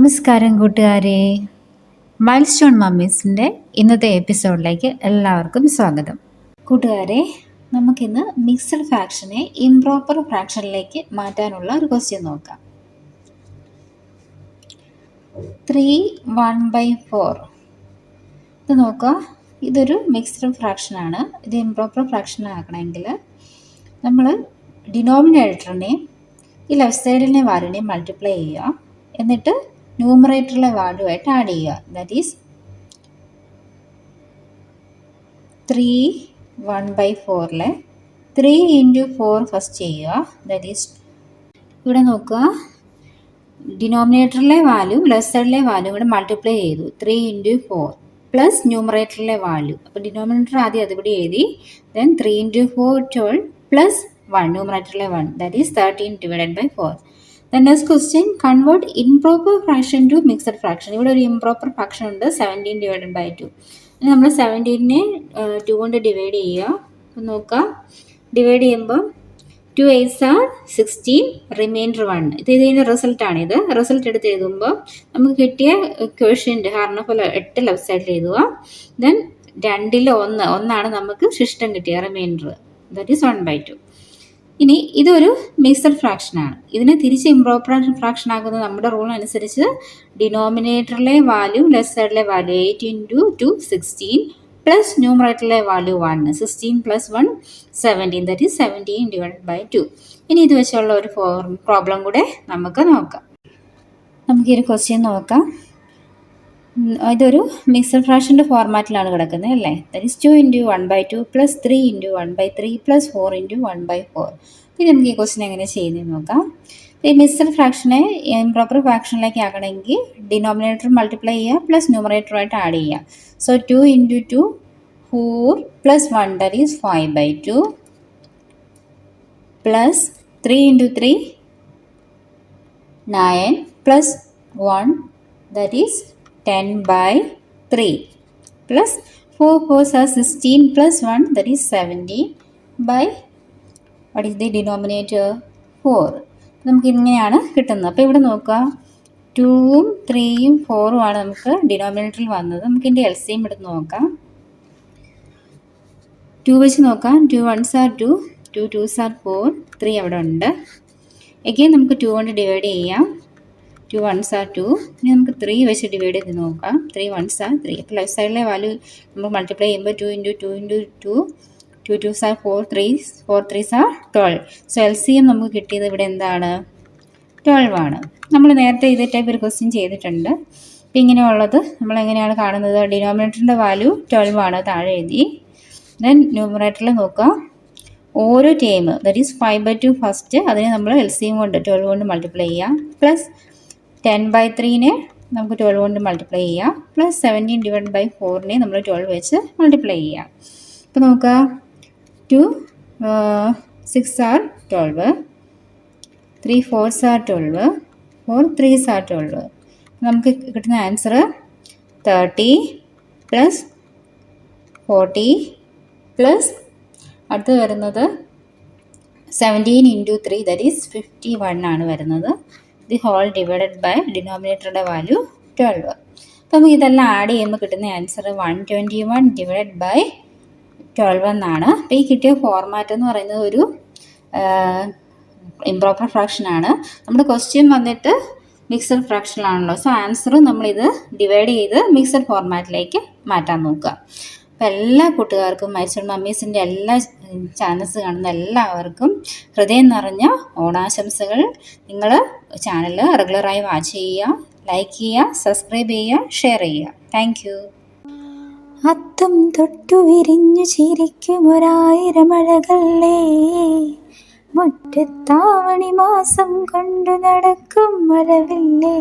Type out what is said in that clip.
നമസ്കാരം കൂട്ടുകാരെ, mile stone മമ്മീസിൻ്റെ ഇന്നത്തെ എപ്പിസോഡിലേക്ക് എല്ലാവർക്കും സ്വാഗതം. കൂട്ടുകാരെ, നമുക്കിന്ന് മിക്സഡ് ഫ്രാക്ഷനെ ഇംപ്രോപ്പർ ഫ്രാക്ഷനിലേക്ക് മാറ്റാനുള്ള ഒരു ക്വസ്റ്റ്യൻ നോക്കാം. 3/1/4 ഇത് നോക്കുക. ഇതൊരു മിക്സ്ഡ് ഫ്രാക്ഷനാണ്. ഇത് ഇംപ്രോപ്പർ ഫ്രാക്ഷൻ ആക്കണമെങ്കിൽ നമ്മൾ ഡിനോമിനേറ്ററിനെ ഈ ലെഫ്റ്റ് സൈഡിലെ വാല്യൂനെ മൾട്ടിപ്ലൈ ചെയ്യുക, എന്നിട്ട് ന്യൂമറേറ്ററിലെ വാല്യൂവായിട്ട് ആഡ് ചെയ്യുക. ദാറ്റ് ഈസ് 3/1/4 3 × 4 ഫസ്റ്റ് ചെയ്യുക. ദാറ്റ് ഈസ് ഇവിടെ നോക്കുക, ഡിനോമിനേറ്ററിലെ വാല്യൂ ലെഫ്റ്റ് സൈഡിലെ വാല്യൂ കൂടെ മൾട്ടിപ്ലൈ ചെയ്തു. 3 × 4 പ്ലസ് ന്യൂമറേറ്ററിലെ വാല്യൂ. അപ്പോൾ ഡിനോമിനേറ്റർ ആദ്യം അതുകൂടി എഴുതി. Then 3 × 4 12 plus 1 ന്യൂമറേറ്ററിലെ 1 that is 13/4. The next question, convert improper fraction to mixed fraction. ഇവിടെ ഒരു ഇംപ്രോപ്പർ ഫ്രാക്ഷൻ ഉണ്ട്, 17/2. ഇനി നമ്മൾ 17നെ 2 കൊണ്ട് ഡിവൈഡ് ചെയ്യുക. അപ്പോൾ നോക്കുക, ഡിവൈഡ് ചെയ്യുമ്പോൾ 2 8s are 16, റിമൈൻഡർ 1. ഇതിൻ്റെ റിസൾട്ടാണ്. ഇത് റിസൾട്ട് എടുത്ത് എഴുതുമ്പോൾ നമുക്ക് കിട്ടിയ ക്വഷ്യൻ്റ് ഹരണഫല 8 ലെഫ്റ്റ് സൈഡിൽ എഴുതുക. ദെൻ 2 ഒന്നാണ് നമുക്ക് ശിഷ്ടം കിട്ടിയ റിമൈൻഡർ, ദാറ്റ് ഈസ് 1/2. ഇനി ഇതൊരു മിക്സഡ് ഫ്രാക്ഷനാണ്. ഇതിനെ തിരിച്ച് ഇംപ്രോപ്പർ ഫ്രാക്ഷൻ ആക്കുന്നത് നമ്മുടെ റൂൾ അനുസരിച്ച് ഡിനോമിനേറ്ററിലെ വാല്യൂ ലെഫ്റ്റ് സൈഡിലെ വാല്യൂ 8 × 2 16 പ്ലസ് ന്യൂമറേറ്ററിലെ വാല്യൂ 1 16 + 1 17 ദാറ്റ് ഈസ് 17/2. ഇനി ഇത് വെച്ചുള്ള ഒരു പ്രോബ്ലം കൂടെ നമുക്ക് നോക്കാം. നമുക്ക് ഈ ഒരു ക്വസ്റ്റ്യൻ നോക്കാം. ഇതൊരു മിക്സഡ് ഫ്രാക്ഷൻ്റെ ഫോർമാറ്റിലാണ് കിടക്കുന്നത് അല്ലേ. That is 2 × 1/2 plus 3 × 1/3 plus 4 × 1/4. ഇത് നമുക്ക് ഈ ക്വസ്റ്റ്യൻ എങ്ങനെ ചെയ്യുന്നതെന്ന് നോക്കാം. ഈ മിക്സഡ് ഫ്രാക്ഷനെ ഇംപ്രോപ്പർ ഫ്രാക്ഷനിലേക്ക് ആക്കണമെങ്കിൽ ഡിനോമിനേറ്റർ മൾട്ടിപ്ലൈ ചെയ്യുക പ്ലസ് ന്യൂമറേറ്ററുമായിട്ട് ആഡ് ചെയ്യുക. So 2 × 2 4 plus 1 that is 5/2 plus 3 × 3 9 plus 1 that is 10/3 plus 4 4s are 16 plus 1 that is 17 by what is the denominator 4. നമുക്ക് ഇങ്ങനെയാണ് കിട്ടുന്നത്. അപ്പോൾ ഇവിടെ നോക്കുക, 2ഉം 3ഉം 4ഉം ആണ് നമുക്ക് ഡിനോമിനേറ്ററിൽ വന്നത്. നമുക്ക് ഇതിൻ്റെ LCM എടുത്ത് നോക്കാം. 2 വെച്ച് നോക്കാം. 2 1s are 2, 2 2s are 4, 3 അവിടെ ഉണ്ട്. എഗെയിൻ നമുക്ക് 2 കൊണ്ട് ഡിവൈഡ് ചെയ്യാം. 2 1s are 2. ഇനി നമുക്ക് 3 വെച്ച് ഡിവൈഡ് ചെയ്ത് നോക്കാം. 3 1s are 3. അപ്പോൾ ലെഫ്റ്റ് സൈഡിലെ വാല്യൂ നമ്മൾ മൾട്ടിപ്ലൈ ചെയ്യുമ്പോൾ 2 × 2 × 2 2 2s are 4 4 3s are 12. So LCM നമുക്ക് കിട്ടിയത് ഇവിടെ എന്താണ്? 12 ആണ്. നമ്മൾ നേരത്തെ ഇതേ ടൈപ്പ് ഒരു ക്വസ്റ്റ്യൻ ചെയ്തിട്ടുണ്ട്. അപ്പോൾ ഇങ്ങനെയുള്ളത് നമ്മൾ എങ്ങനെയാണ് കാണുന്നത്? ഡിനോമിനേറ്ററിൻ്റെ വാല്യൂ 12 ആണ്, താഴെ എഴുതി. ദെൻ ന്യൂമറേറ്ററിൽ നോക്കുക, ഓരോ ടേം ദാറ്റ് ഈസ് 5/2 ഫസ്റ്റ്, അതിനെ നമ്മൾ LCM കൊണ്ട് 12 കൊണ്ട് മൾട്ടിപ്ലൈ ചെയ്യുക. പ്ലസ് 10/3നെ നമുക്ക് 12 കൊണ്ട് മൾട്ടിപ്ലൈ ചെയ്യാം. പ്ലസ് 17/4നെ നമ്മൾ 12 വെച്ച് മൾട്ടിപ്ലൈ ചെയ്യാം. അപ്പോൾ നോക്കുക, 2 6 are 12, 3 4s are 12, 4 3s are 12. നമുക്ക് കിട്ടുന്ന ആൻസർ 30 പ്ലസ് 40 പ്ലസ് അടുത്ത് വരുന്നത് 17 × 3 ദാറ്റ് ഈസ് 51 ആണ് വരുന്നത്. ദി ഹോൾ ഡിവൈഡഡ് ബൈ ഡിനോമിനേറ്ററുടെ വാല്യൂ 12. അപ്പോൾ നമുക്ക് ഇതെല്ലാം ആഡ് ചെയ്യുമ്പോൾ കിട്ടുന്ന ആൻസർ 121/12 എന്നാണ്. അപ്പോൾ ഈ കിട്ടിയ ഫോർമാറ്റ് എന്ന് പറയുന്നത് ഒരു ഇംപ്രോപ്പർ ഫ്രാക്ഷനാണ്. നമ്മുടെ ക്വസ്റ്റ്യൻ വന്നിട്ട് മിക്സഡ് ഫ്രാക്ഷനാണല്ലോ. സോ ആൻസർ നമ്മളിത് ഡിവൈഡ് ചെയ്ത് മിക്സഡ് ഫോർമാറ്റിലേക്ക് മാറ്റാൻ നോക്കുക. അപ്പോൾ എല്ലാ കൂട്ടുകാർക്കും മൈൽ സ്റ്റോൺ മമ്മീസിൻ്റെ എല്ലാ ചാനൽസ് കാണുന്ന എല്ലാവർക്കും ഹൃദയം നിറഞ്ഞ ഓണാശംസകൾ. നിങ്ങൾ ചാനൽ റെഗുലറായി വാച്ച് ചെയ്യുക, ലൈക്ക് ചെയ്യുക, സബ്സ്ക്രൈബ് ചെയ്യുക, ഷെയർ ചെയ്യുക. Thank you. അത്തം തൊട്ടു വിരിഞ്ഞു ചിരിക്കും 1000 മഴകളേ, മുറ്റത്താവണി മാസം കൊണ്ടു നടക്കും മഴവില്ലേ.